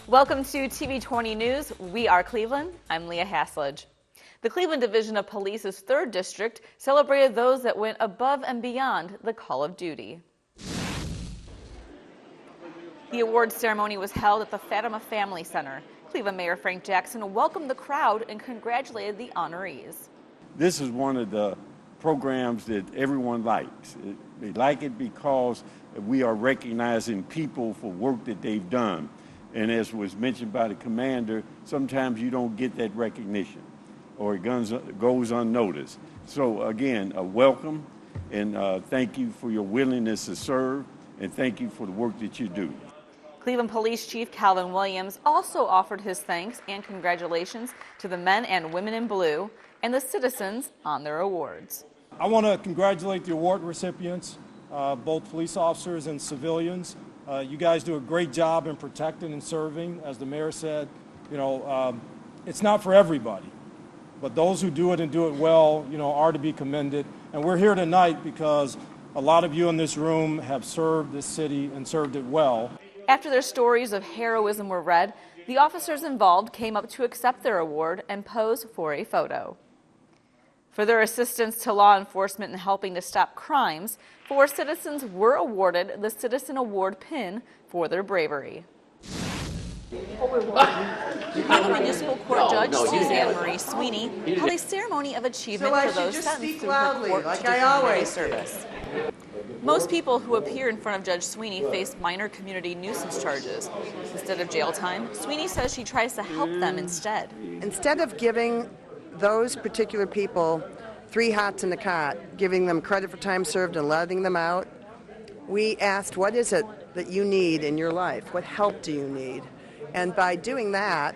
Welcome to TV20 News. We are Cleveland. I'm Leah Haslage. The Cleveland Division of Police's 3rd District celebrated those that went above and beyond the call of duty. The awards ceremony was held at the Fatima Family Center. Cleveland Mayor Frank Jackson welcomed the crowd and congratulated the honorees. This is one of the programs that everyone likes. They like it because we are recognizing people for work that they've done. And as was mentioned by the commander, sometimes you don't get that recognition or it goes unnoticed. So again, a welcome and thank you for your willingness to serve and thank you for the work that you do. Cleveland Police Chief Calvin Williams also offered his thanks and congratulations to the men and women in blue and the citizens on their awards. I want to congratulate the award recipients, both police officers and civilians. You guys do a great job in protecting and serving. As the mayor said, it's not for everybody, but those who do it and do it well, are to be commended. And we're here tonight because a lot of you in this room have served this city and served it well. After their stories of heroism were read, the officers involved came up to accept their award and pose for a photo. For their assistance to law enforcement in helping to stop crimes, 4 citizens were awarded the Citizen Award pin for their bravery. Cleveland Municipal Court Judge Suzanne Marie Sweeney held a ceremony of achievement for those sentenced through her court to community service. Most people who appear in front of Judge Sweeney face minor community nuisance charges. Instead of jail time, Sweeney says she tries to help them instead. Instead of giving those particular people 3 hots in the cot, giving them credit for time served and letting them out, we asked, what is it that you need in your life? What help do you need? And by doing that,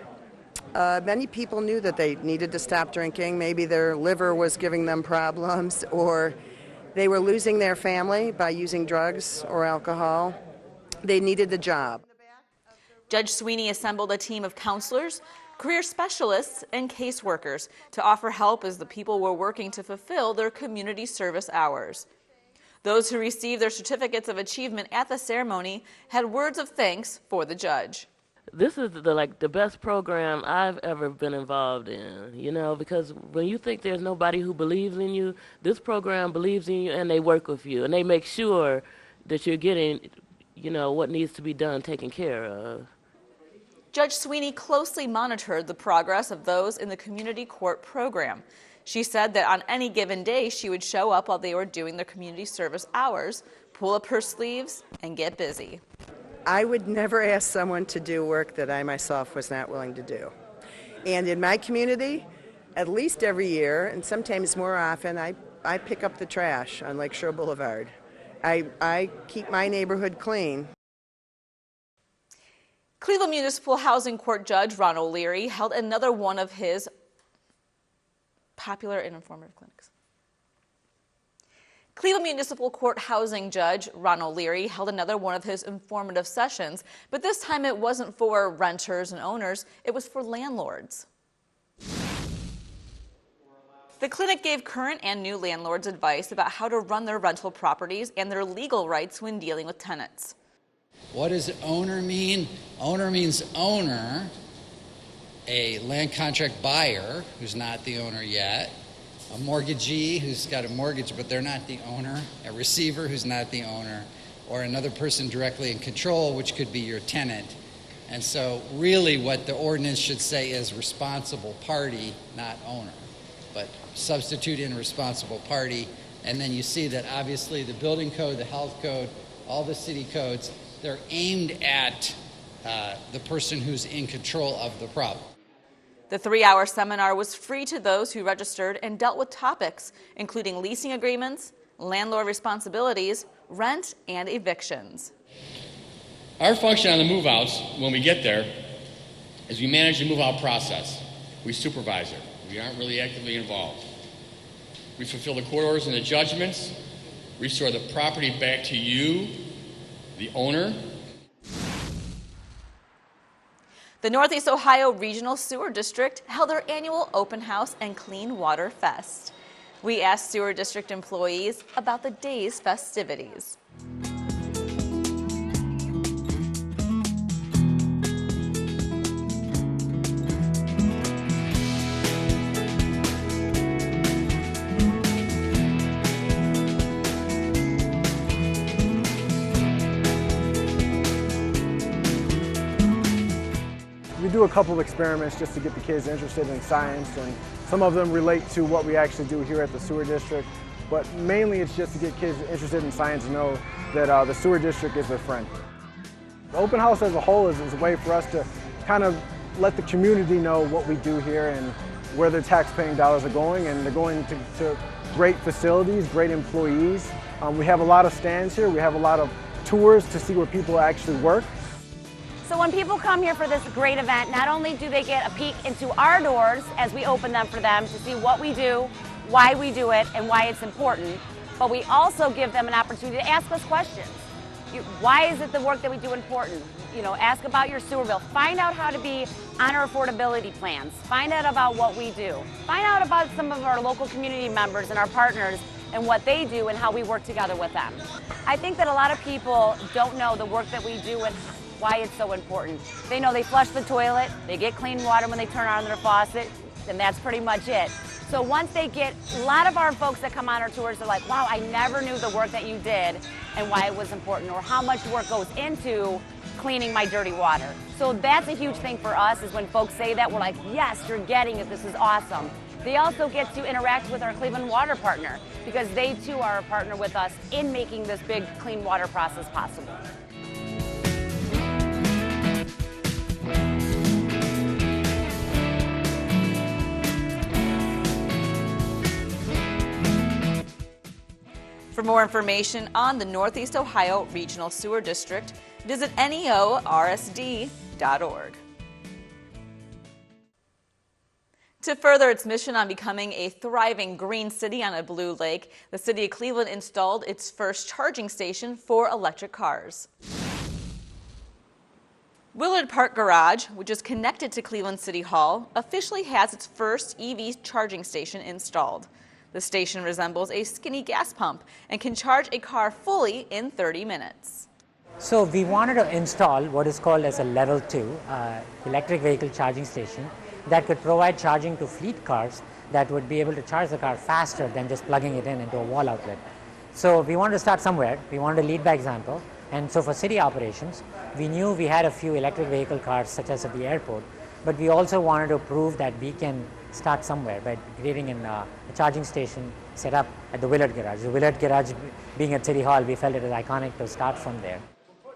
many people knew that they needed to stop drinking. Maybe their liver was giving them problems, or they were losing their family by using drugs or alcohol. They needed a job. Judge Sweeney assembled a team of counselors, career specialists, and caseworkers to offer help as the people were working to fulfill their community service hours. Those who received their certificates of achievement at the ceremony had words of thanks for the judge. This is the best program I've ever been involved in, because when you think there's nobody who believes in you, this program believes in you and they work with you and they make sure that you're getting, what needs to be done, taken care of. Judge Sweeney closely monitored the progress of those in the community court program. She said that on any given day, she would show up while they were doing their community service hours, pull up her sleeves, and get busy. I would never ask someone to do work that I myself was not willing to do. And in my community, at least every year, and sometimes more often, I pick up the trash on Lakeshore Boulevard. I keep my neighborhood clean. Cleveland Municipal Housing Court Judge Ron O'Leary held another one of his popular and informative clinics. Cleveland Municipal Court Housing Judge Ron O'Leary held another one of his informative sessions, but this time it wasn't for renters and owners, it was for landlords. The clinic gave current and new landlords advice about how to run their rental properties and their legal rights when dealing with tenants. What does owner mean? Owner means owner, a land contract buyer who's not the owner yet, a mortgagee who's got a mortgage but they're not the owner, a receiver who's not the owner, or another person directly in control, which could be your tenant. And so really what the ordinance should say is responsible party, not owner, but substitute in responsible party. And then you see that obviously the building code, the health code, all the city codes, they're aimed at the person who's in control of the problem. The 3-hour seminar was free to those who registered and dealt with topics including leasing agreements, landlord responsibilities, rent, and evictions. Our function on the move-outs, when we get there, is we manage the move-out process. We supervise it. We aren't really actively involved. We fulfill the court orders and the judgments, restore the property back to you, the owner. The Northeast Ohio Regional Sewer District held their annual open house and Clean Water Fest. We asked Sewer District employees about the day's festivities. do a couple of experiments just to get the kids interested in science, and some of them relate to what we actually do here at the sewer district. But mainly it's just to get kids interested in science and know that the sewer district is their friend. The open house as a whole is a way for us to kind of let the community know what we do here and where their tax-paying dollars are going, and they're going to great facilities, great employees. We have a lot of stands here. We have a lot of tours to see where people actually work. So when people come here for this great event, not only do they get a peek into our doors as we open them for them to see what we do, why we do it, and why it's important, but we also give them an opportunity to ask us questions. Why is it the work that we do important? You know, ask about your sewer bill. Find out how to be on our affordability plans. Find out about what we do. Find out about some of our local community members and our partners and what they do and how we work together with them. I think that a lot of people don't know the work that we do and why it's so important. They know they flush the toilet, they get clean water when they turn on their faucet, and that's pretty much it. So once they get, a lot of our folks that come on our tours, they're like, wow, I never knew the work that you did and why it was important, or how much work goes into cleaning my dirty water. So that's a huge thing for us, is when folks say that, we're like, yes, you're getting it, this is awesome. They also get to interact with our Cleveland Water partner, because they too are a partner with us in making this big clean water process possible. For more information on the Northeast Ohio Regional Sewer District, visit neorsd.org. To further its mission on becoming a thriving green city on a blue lake, the City of Cleveland installed its first charging station for electric cars. Willard Park Garage, which is connected to Cleveland City Hall, officially has its first EV charging station installed. The station resembles a skinny gas pump and can charge a car fully in 30 minutes. So we wanted to install what is called as a level 2 electric vehicle charging station that could provide charging to fleet cars that would be able to charge the car faster than just plugging it into a wall outlet. So we wanted to start somewhere. We wanted to lead by example. And so for city operations, we knew we had a few electric vehicle cars such as at the airport, but we also wanted to prove that we can start somewhere by creating a charging station set up at the Willard Garage. The Willard Garage being at City Hall, we felt it was iconic to start from there.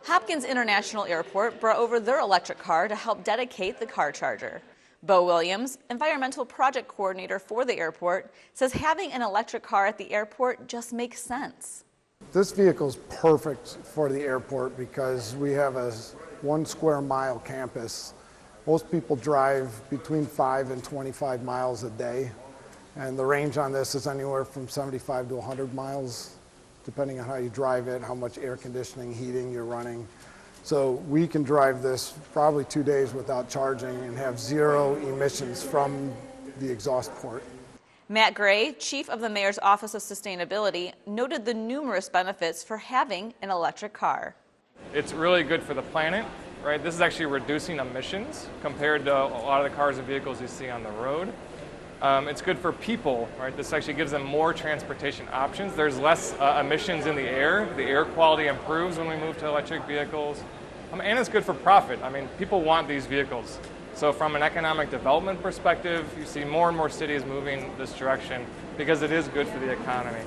Hopkins International Airport brought over their electric car to help dedicate the car charger. Bo Williams, environmental project coordinator for the airport, says having an electric car at the airport just makes sense. This vehicle is perfect for the airport because we have a 1 square mile campus. Most people drive between 5 and 25 miles a day, and the range on this is anywhere from 75 to 100 miles, depending on how you drive it, how much air conditioning, heating you're running. So we can drive this probably 2 days without charging and have 0 emissions from the exhaust port. Matt Gray, chief of the Mayor's Office of Sustainability, noted the numerous benefits for having an electric car. It's really good for the planet. Right, this is actually reducing emissions compared to a lot of the cars and vehicles you see on the road. It's good for people, right? This actually gives them more transportation options. There's less emissions in the air. The air quality improves when we move to electric vehicles. And it's good for profit. I mean, people want these vehicles. So from an economic development perspective, you see more and more cities moving this direction because it is good for the economy.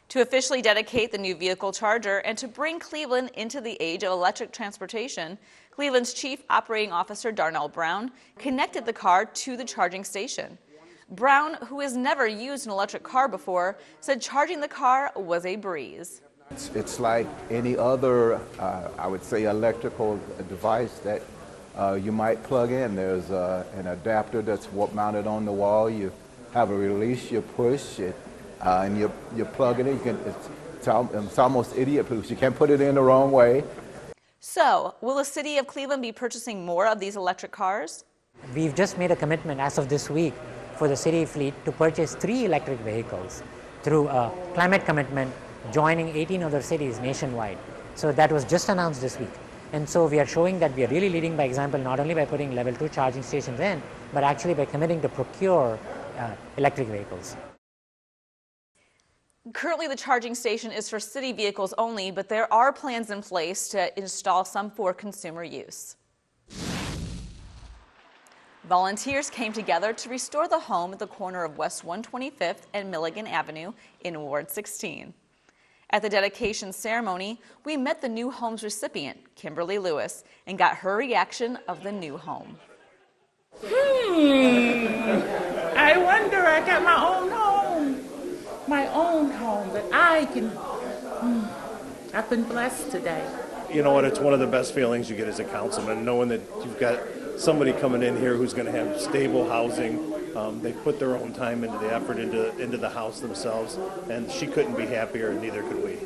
To officially dedicate the new vehicle charger and to bring Cleveland into the age of electric transportation, Cleveland's Chief Operating Officer Darnell Brown connected the car to the charging station. Brown, who has never used an electric car before, said charging the car was a breeze. It's like any other, I would say, electrical device that you might plug in. There's an adapter that's mounted on the wall. You have a release, you push it, and you plug it in. It's almost idiot-proof. You can't put it in the wrong way. So, will the City of Cleveland be purchasing more of these electric cars? We've just made a commitment as of this week for the city fleet to purchase 3 electric vehicles through a climate commitment joining 18 other cities nationwide. So that was just announced this week. And so we are showing that we are really leading by example, not only by putting level 2 charging stations in, but actually by committing to procure electric vehicles. Currently, the charging station is for city vehicles only, but there are plans in place to install some for consumer use. Volunteers came together to restore the home at the corner of West 125th and Milligan Avenue in Ward 16. At the dedication ceremony, we met the new home's recipient, Kimberly Lewis, and got her reaction of the new home. I wonder, I got my own home that I can, I've been blessed today. You know what, it's one of the best feelings you get as a councilman, knowing that you've got somebody coming in here who's going to have stable housing. They put their own time into the effort into the house themselves, and she couldn't be happier, and neither could we.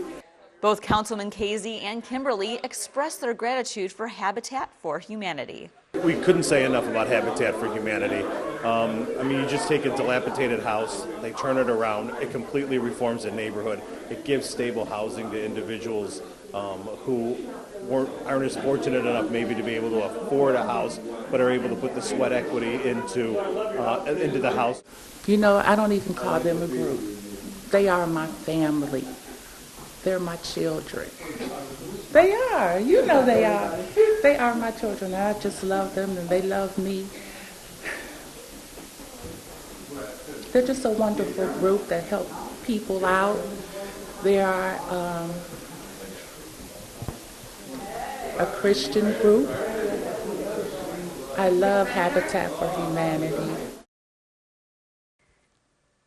Both Councilman Casey and Kimberly expressed their gratitude for Habitat for Humanity. We couldn't say enough about Habitat for Humanity. I mean, you just take a dilapidated house, they turn it around, it completely reforms the neighborhood. It gives stable housing to individuals who aren't as fortunate enough maybe to be able to afford a house, but are able to put the sweat equity into the house. You know, I don't even call them a group. They are my family. They're my children. They are. You know they are. They are my children. I just love them and they love me. They're just a wonderful group that help people out. They are a Christian group. I love Habitat for Humanity.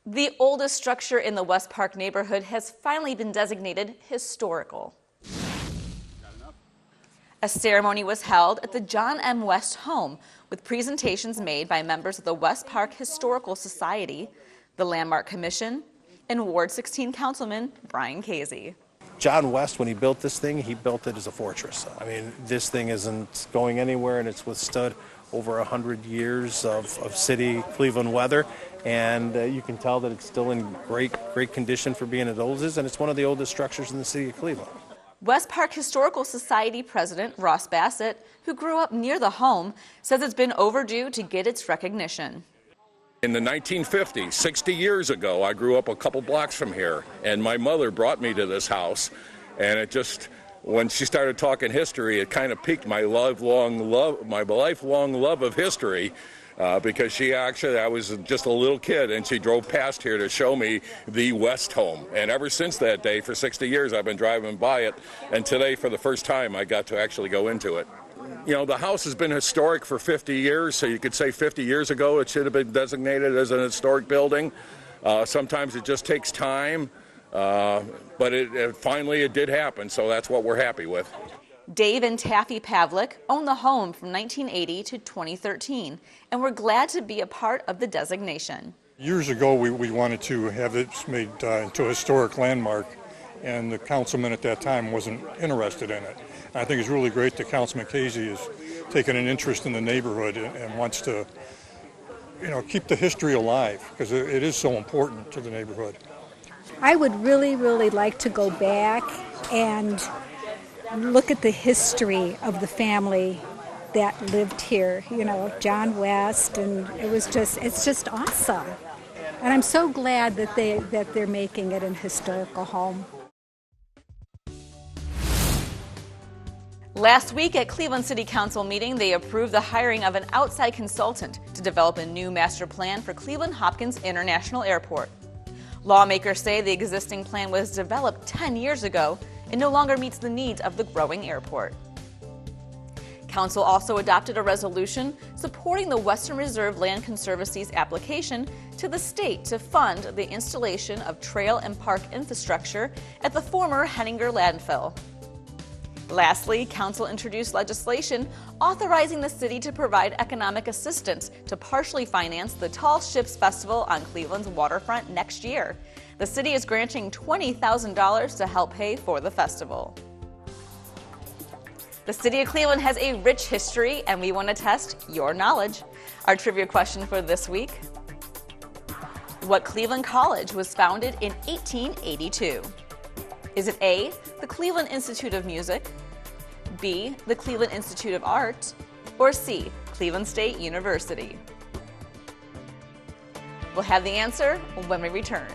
The oldest structure in the West Park neighborhood has finally been designated historical. A ceremony was held at the John M. West home with presentations made by members of the West Park Historical Society, the Landmark Commission, and Ward 16 Councilman Brian Casey. John West, when he built this thing, he built it as a fortress. I mean, this thing isn't going anywhere, and it's withstood over 100 years of city Cleveland weather, and you can tell that it's still in great condition for being as old as it is, and it's one of the oldest structures in the city of Cleveland. West Park Historical Society President Ross Bassett, who grew up near the home, says it's been overdue to get its recognition. In the 1950s, 60 years ago, I grew up a couple blocks from here, and my mother brought me to this house, and it just, when she started talking history, it kind of piqued my lifelong love of history, because I was just a little kid, and she drove past here to show me the West home. And ever since that day, for 60 years, I've been driving by it, and today, for the first time, I got to actually go into it. You know, the house has been historic for 50 years, so you could say 50 years ago it should have been designated as an historic building. Sometimes it just takes time, but finally it did happen, so that's what we're happy with. Dave and Taffy Pavlik owned the home from 1980 to 2013, and we're glad to be a part of the designation. Years ago, we wanted to have it made into a historic landmark, and the councilman at that time wasn't interested in it. I think it's really great that Councilman Casey has taken an interest in the neighborhood and wants to, keep the history alive, because it is so important to the neighborhood. I would really, really like to go back and look at the history of the family that lived here, John West, and it's just awesome. And I'm so glad that they're making it an historical home. Last week at Cleveland City Council meeting, they approved the hiring of an outside consultant to develop a new master plan for Cleveland Hopkins International Airport. Lawmakers say the existing plan was developed 10 years ago and no longer meets the needs of the growing airport. Council also adopted a resolution supporting the Western Reserve Land Conservancy's application to the state to fund the installation of trail and park infrastructure at the former Henninger landfill. Lastly, Council introduced legislation authorizing the city to provide economic assistance to partially finance the Tall Ships Festival on Cleveland's waterfront next year. The city is granting $20,000 to help pay for the festival. The city of Cleveland has a rich history, and we want to test your knowledge. Our trivia question for this week: what Cleveland College was founded in 1882? Is it A, the Cleveland Institute of Music, B, the Cleveland Institute of Art, or C, Cleveland State University? We'll have the answer when we return.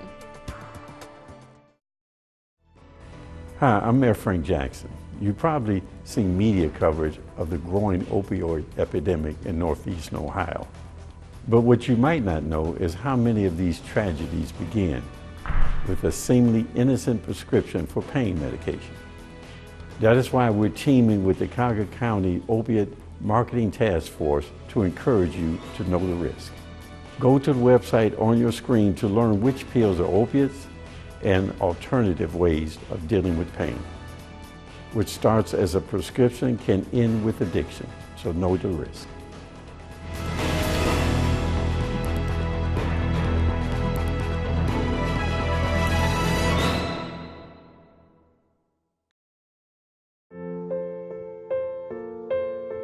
Hi, I'm Mayor Frank Jackson. You've probably seen media coverage of the growing opioid epidemic in northeastern Ohio. But what you might not know is how many of these tragedies begin with a seemingly innocent prescription for pain medication. That is why we're teaming with the Cuyahoga County Opiate Marketing Task Force to encourage you to know the risk. Go to the website on your screen to learn which pills are opiates and alternative ways of dealing with pain. Which starts as a prescription can end with addiction, so know the risk.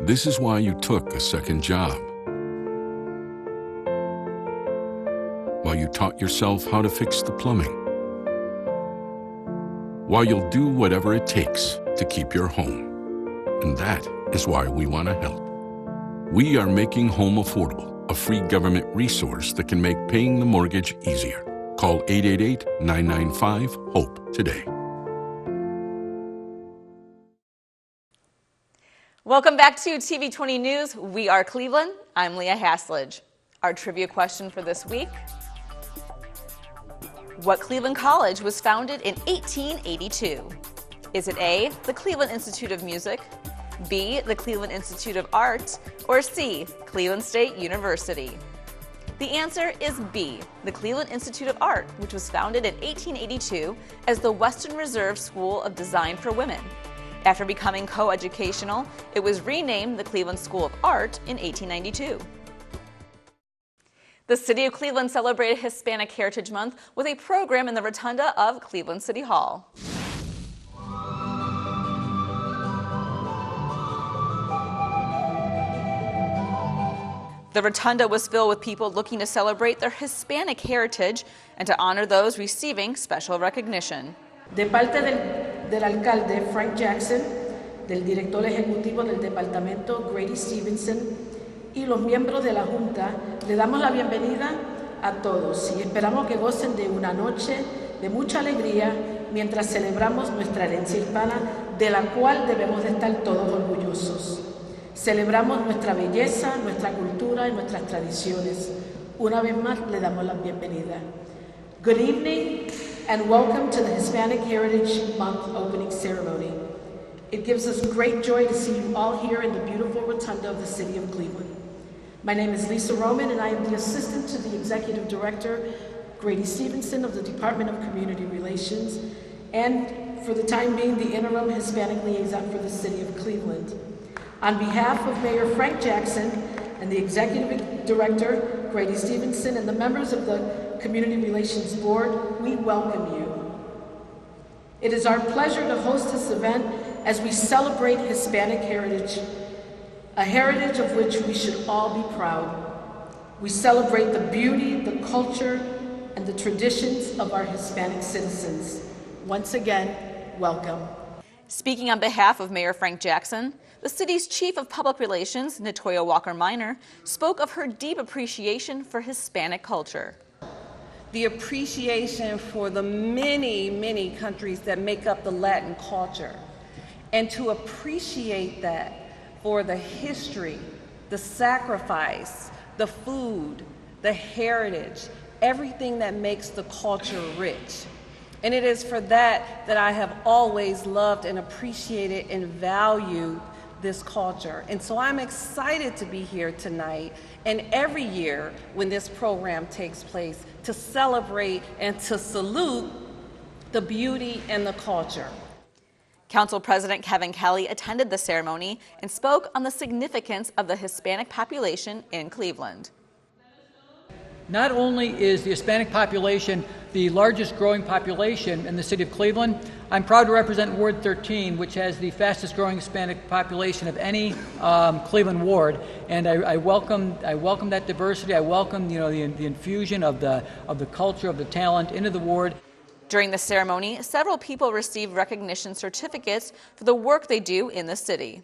This is why you took a second job. While you taught yourself how to fix the plumbing. While you'll do whatever it takes to keep your home. And that is why we want to help. We are making home affordable, a free government resource that can make paying the mortgage easier. Call 888-995-HOPE today. Welcome back to TV20 News. We are Cleveland. I'm Leah Haslage. Our trivia question for this week. What Cleveland College was founded in 1882? Is it A, the Cleveland Institute of Music, B, the Cleveland Institute of Art, or C, Cleveland State University? The answer is B, the Cleveland Institute of Art, which was founded in 1882 as the Western Reserve School of Design for Women. After becoming co-educational, it was renamed the Cleveland School of Art in 1892. The City of Cleveland celebrated Hispanic Heritage Month with a program in the rotunda of Cleveland City Hall. The rotunda was filled with people looking to celebrate their Hispanic heritage and to honor those receiving special recognition. De parte del alcalde Frank Jackson, del director ejecutivo del departamento Grady Stevenson y los miembros de la Junta, le damos la bienvenida a todos y esperamos que gocen de una noche de mucha alegría mientras celebramos nuestra herencia hispana, de la cual debemos de estar todos orgullosos. Celebramos nuestra belleza, nuestra cultura y nuestras tradiciones. Una vez más le damos la bienvenida. Good evening and welcome to the Hispanic Heritage Month opening ceremony. It gives us great joy to see you all here in the beautiful rotunda of the City of Cleveland. My name is Lisa Roman and I am the assistant to the Executive Director, Grady Stevenson of the Department of Community Relations, and for the time being, the interim Hispanic liaison for the City of Cleveland. On behalf of Mayor Frank Jackson and the Executive Director, Grady Stevenson, and the members of the Community Relations Board, we welcome you. It is our pleasure to host this event as we celebrate Hispanic heritage, a heritage of which we should all be proud. We celebrate the beauty, the culture, and the traditions of our Hispanic citizens. Once again, welcome. Speaking on behalf of Mayor Frank Jackson, the city's Chief of Public Relations, Natoya Walker Minor, spoke of her deep appreciation for Hispanic culture. The appreciation for the many, many countries that make up the Latin culture, and to appreciate that for the history, the sacrifice, the food, the heritage, everything that makes the culture rich. And it is for that that I have always loved and appreciated and valued this culture. And so I'm excited to be here tonight and every year when this program takes place to celebrate and to salute the beauty and the culture. Council President Kevin Kelly attended the ceremony and spoke on the significance of the Hispanic population in Cleveland. Not only is the Hispanic population the largest growing population in the city of Cleveland, I'm proud to represent Ward 13, which has the fastest growing Hispanic population of any Cleveland ward, and I welcome that diversity. I welcome the infusion of the culture, of the talent into the ward. During the ceremony, several people received recognition certificates for the work they do in the city.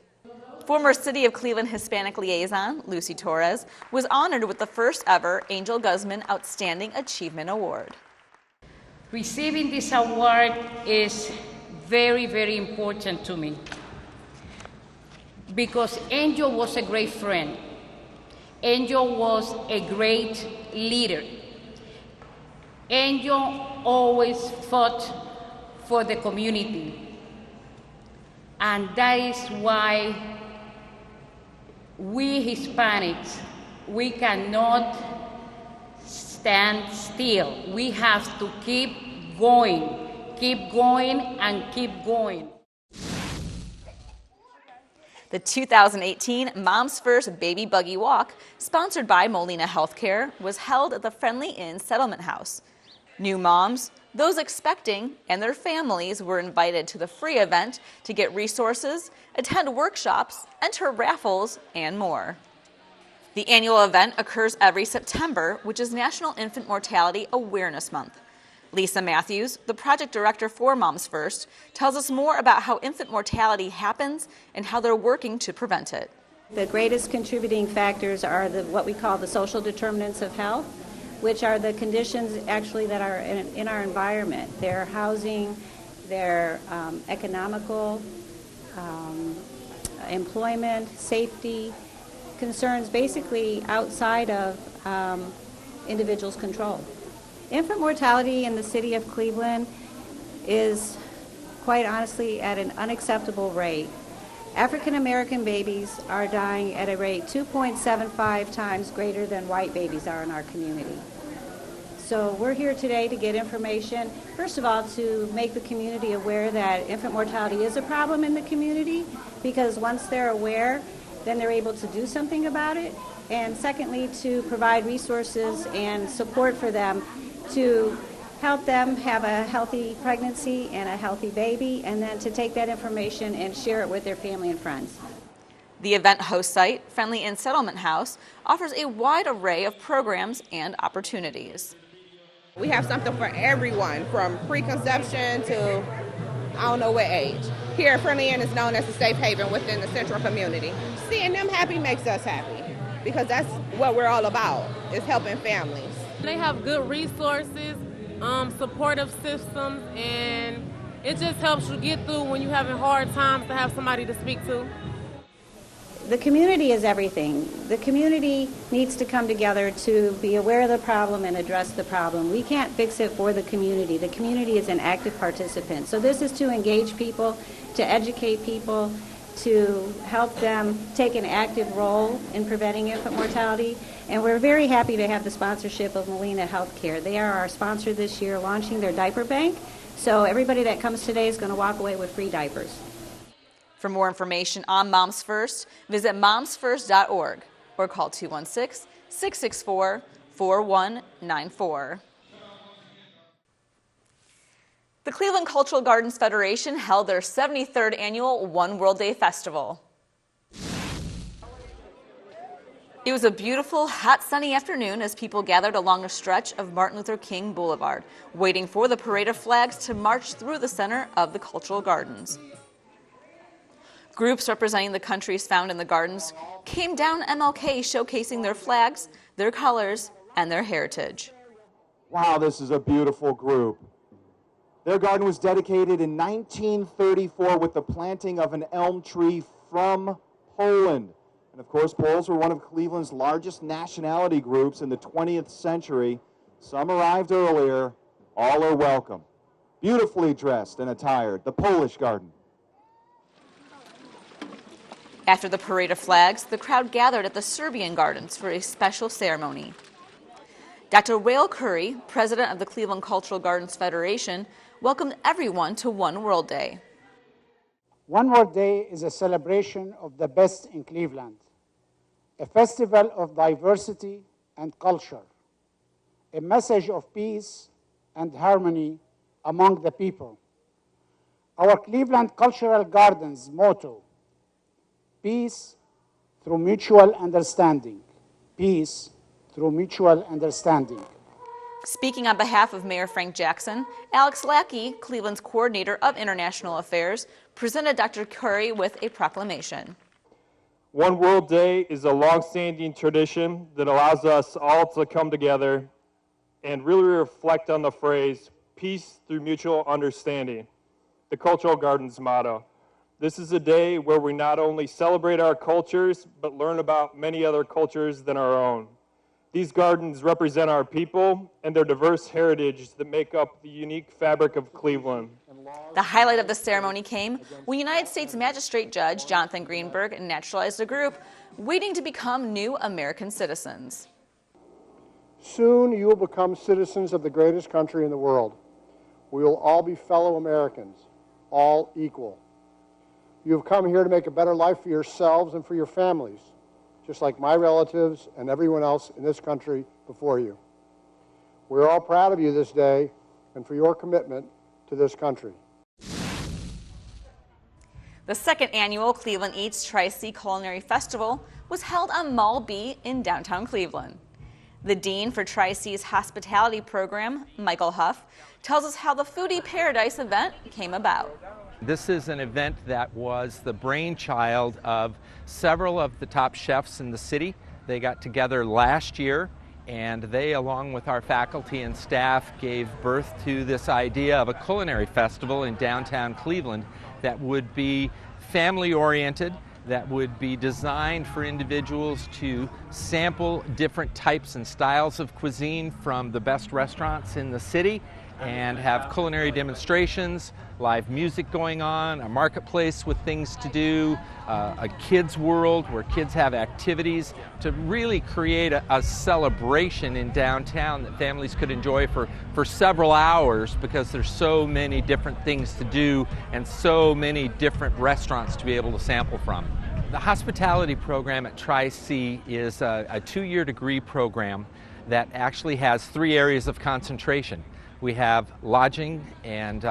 Former City of Cleveland Hispanic Liaison, Lucy Torres, was honored with the first ever Angel Guzman Outstanding Achievement Award. Receiving this award is very, very important to me. Because Angel was a great friend. Angel was a great leader. Angel always fought for the community. And that is why we Hispanics, we cannot stand still. We have to keep going and keep going. The 2018 Moms First Baby Buggy Walk, sponsored by Molina Healthcare, was held at the Friendly Inn Settlement House. New moms, those expecting, and their families were invited to the free event to get resources, attend workshops, enter raffles, and more. The annual event occurs every September, which is National Infant Mortality Awareness Month. Lisa Matthews, the project director for Moms First, tells us more about how infant mortality happens and how they're working to prevent it. The greatest contributing factors are what we call the social determinants of health, which are the conditions actually that are in our environment. Their housing, their economical, employment, safety, concerns basically outside of individuals' control. Infant mortality in the city of Cleveland is quite honestly at an unacceptable rate. African American babies are dying at a rate 2.75 times greater than white babies are in our community. So we're here today to get information, first of all, to make the community aware that infant mortality is a problem in the community, because once they're aware, then they're able to do something about it. And secondly, to provide resources and support for them to help them have a healthy pregnancy and a healthy baby, and then to take that information and share it with their family and friends. The event host site, Friendly Inn Settlement House, offers a wide array of programs and opportunities. We have something for everyone, from preconception to I don't know what age. Here, Friendly Inn is known as a safe haven within the central community. Seeing them happy makes us happy, because that's what we're all about, is helping families. They have good resources, supportive systems, and it just helps you get through when you're having hard times to have somebody to speak to. The community is everything. The community needs to come together to be aware of the problem and address the problem. We can't fix it for the community. The community is an active participant. So this is to engage people, to educate people, to help them take an active role in preventing infant mortality. And we're very happy to have the sponsorship of Molina Healthcare. They are our sponsor this year, launching their diaper bank. So everybody that comes today is going to walk away with free diapers. For more information on Moms First, visit momsfirst.org or call 216-664-4194. The Cleveland Cultural Gardens Federation held their 73rd annual One World Day Festival. It was a beautiful, hot, sunny afternoon as people gathered along a stretch of Martin Luther King Boulevard, waiting for the parade of flags to march through the center of the Cultural Gardens. Groups representing the countries found in the gardens came down MLK showcasing their flags, their colors, and their heritage. Wow, this is a beautiful group. Their garden was dedicated in 1934 with the planting of an elm tree from Poland. And of course, Poles were one of Cleveland's largest nationality groups in the 20th century. Some arrived earlier, all are welcome. Beautifully dressed and attired, the Polish garden. After the parade of flags, the crowd gathered at the Serbian Gardens for a special ceremony. Dr. Whale Curry, president of the Cleveland Cultural Gardens Federation, welcomed everyone to One World Day. One World Day is a celebration of the best in Cleveland, a festival of diversity and culture, a message of peace and harmony among the people. Our Cleveland Cultural Gardens motto, peace through mutual understanding. Peace through mutual understanding. Speaking on behalf of Mayor Frank Jackson, Alex Lackey, Cleveland's coordinator of international affairs, presented Dr. Curry with a proclamation. One World Day is a long-standing tradition that allows us all to come together and really reflect on the phrase, peace through mutual understanding. the Cultural Garden's motto. This is a day where we not only celebrate our cultures, but learn about many other cultures than our own. These gardens represent our people and their diverse heritage that make up the unique fabric of Cleveland. The highlight of the ceremony came when United States Magistrate Judge Jonathan Greenberg naturalized a group waiting to become new American citizens. Soon you will become citizens of the greatest country in the world. We will all be fellow Americans, all equal. You have come here to make a better life for yourselves and for your families, just like my relatives and everyone else in this country before you. We're all proud of you this day and for your commitment to this country. The second annual Cleveland Eats Tri-C Culinary Festival was held on Mall B in downtown Cleveland. The Dean for Tri-C's hospitality program, Michael Huff, tells us how the Foodie Paradise event came about. This is an event that was the brainchild of several of the top chefs in the city. They got together last year, and they, along with our faculty and staff, gave birth to this idea of a culinary festival in downtown Cleveland that would be family-oriented, that would be designed for individuals to sample different types and styles of cuisine from the best restaurants in the city, and have culinary demonstrations, live music going on, a marketplace with things to do, a kids world where kids have activities to really create a celebration in downtown that families could enjoy for several hours, because there's so many different things to do and so many different restaurants to be able to sample from. The hospitality program at Tri-C is a 2-year degree program that actually has 3 areas of concentration. We have lodging, and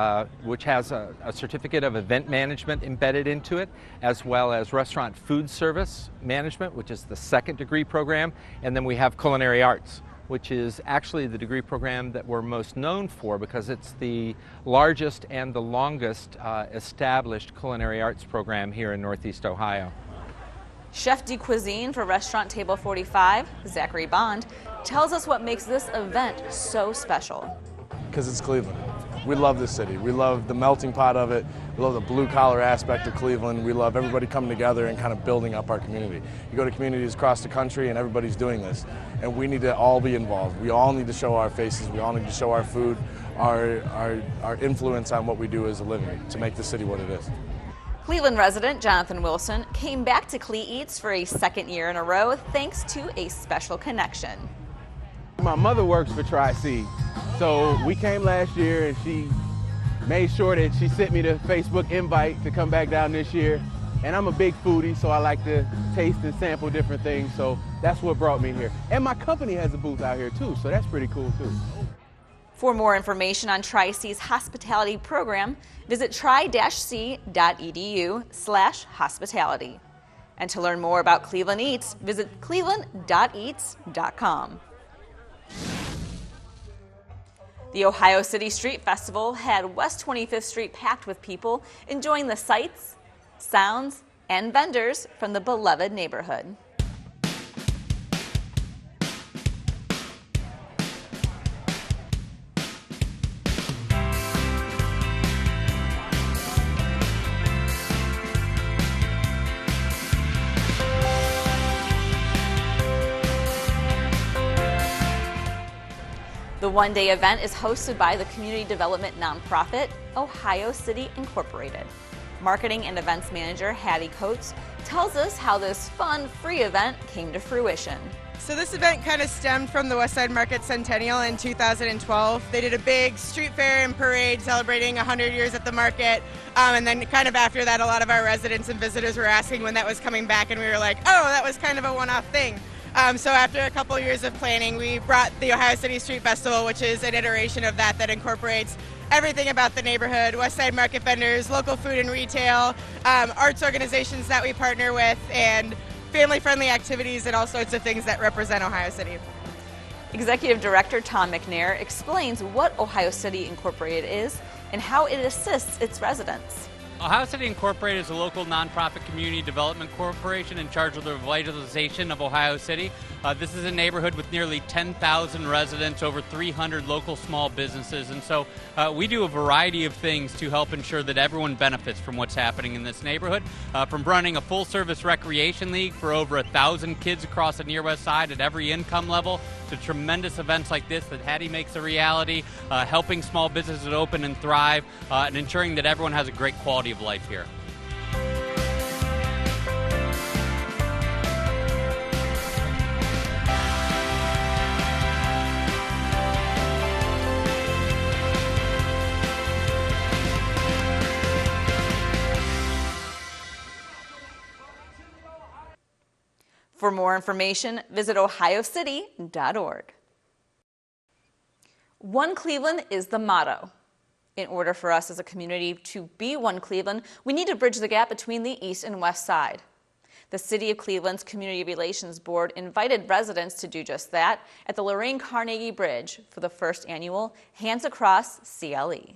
which has a certificate of event management embedded into it, as well as restaurant food service management, which is the 2nd degree program, and then we have culinary arts, which is actually the degree program that we're most known for because it's the largest and the longest established culinary arts program here in Northeast Ohio. Chef de cuisine for Restaurant Table 45, Zachary Bond, tells us what makes this event so special. Because it's Cleveland. We love this city. We love the melting pot of it. We love the blue-collar aspect of Cleveland. We love everybody coming together and kind of building up our community. You go to communities across the country and everybody's doing this, and we need to all be involved. We all need to show our faces. We all need to show our food, our influence on what we do as a living to make the city what it is. Cleveland resident Jonathan Wilson came back to Cle Eats for a 2nd year in a row thanks to a special connection. My mother works for Tri-C, so we came last year and she made sure that she sent me the Facebook invite to come back down this year. And I'm a big foodie, so I like to taste and sample different things, so that's what brought me here. And my company has a booth out here too, so that's pretty cool too. For more information on Tri-C's hospitality program, visit tri-c.edu/hospitality. And to learn more about Cleveland Eats, visit cleveland.eats.com. The Ohio City Street Festival had West 25th Street packed with people enjoying the sights, sounds, and vendors from the beloved neighborhood. The one-day event is hosted by the community development nonprofit, Ohio City Incorporated. Marketing and events manager Hattie Coates tells us how this fun, free event came to fruition. So this event kind of stemmed from the Westside Market Centennial in 2012. They did a big street fair and parade celebrating 100 years at the market. And then kind of after that, a lot of our residents and visitors were asking when that was coming back, and we were like, oh, that was kind of a one-off thing. So after a couple years of planning, we brought the Ohio City Street Festival, which is an iteration of that incorporates everything about the neighborhood, Westside Market vendors, local food and retail, arts organizations that we partner with, and family-friendly activities and all sorts of things that represent Ohio City. Executive Director Tom McNair explains what Ohio City Incorporated is and how it assists its residents. Ohio City Incorporated is a local nonprofit community development corporation in charge of the revitalization of Ohio City. This is a neighborhood with nearly 10,000 residents, over 300 local small businesses, and so we do a variety of things to help ensure that everyone benefits from what's happening in this neighborhood. From running a full-service recreation league for over 1,000 kids across the near west side at every income level, to tremendous events like this that Hattie makes a reality, helping small businesses open and thrive, and ensuring that everyone has a great quality of life here. For more information, visit ohiocity.org. One Cleveland is the motto. In order for us as a community to be one Cleveland, we need to bridge the gap between the east and west side. The City of Cleveland's Community Relations Board invited residents to do just that at the Lorraine Carnegie Bridge for the first annual Hands Across CLE.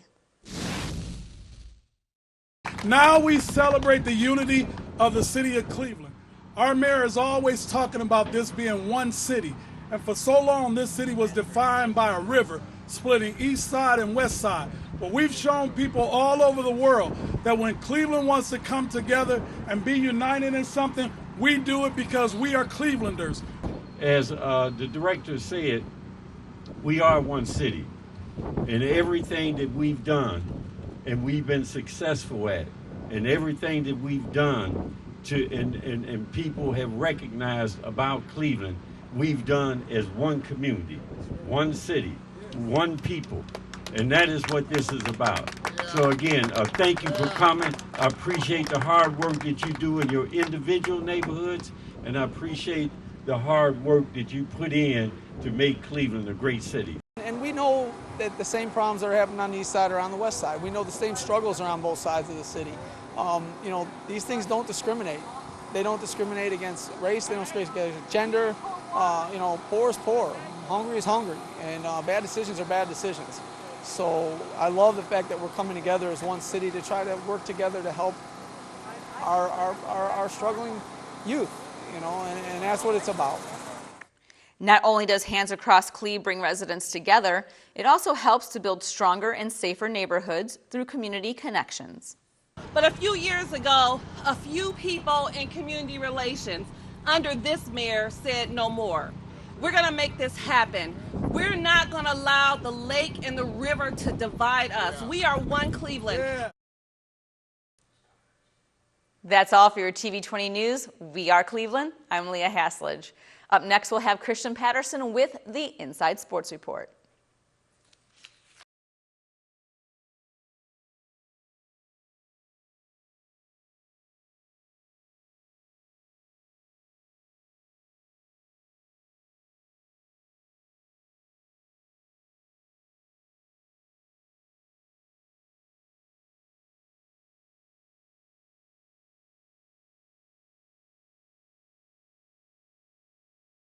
Now we celebrate the unity of the City of Cleveland. Our mayor is always talking about this being one city, and for so long this city was defined by a river splitting east side and west side. But we've shown people all over the world that when Cleveland wants to come together and be united in something, we do it because we are Clevelanders. As the director said, we are one city, and everything that we've done and we've been successful at, and everything that we've done and people have recognized about Cleveland, we've done as one community, one city, one people, and that is what this is about. So again, thank you for coming. I appreciate the hard work that you do in your individual neighborhoods, and I appreciate the hard work that you put in to make Cleveland a great city. And we know that the same problems that are happening on the east side are on the west side. We know the same struggles are on both sides of the city. These things don't discriminate. They don't discriminate against race. They don't discriminate against gender. Poor is poor. Hungry is hungry. And bad decisions are bad decisions. So I love the fact that we're coming together as one city to try to work together to help our struggling youth, and that's what it's about. Not only does Hands Across Cleve bring residents together, it also helps to build stronger and safer neighborhoods through community connections. But a few years ago, a few people in community relations under this mayor said no more. We're going to make this happen. We're not going to allow the lake and the river to divide us. We are one Cleveland. Yeah. That's all for your TV20 News. We are Cleveland. I'm Leah Haslage. Up next, we'll have Christian Patterson with the Inside Sports Report.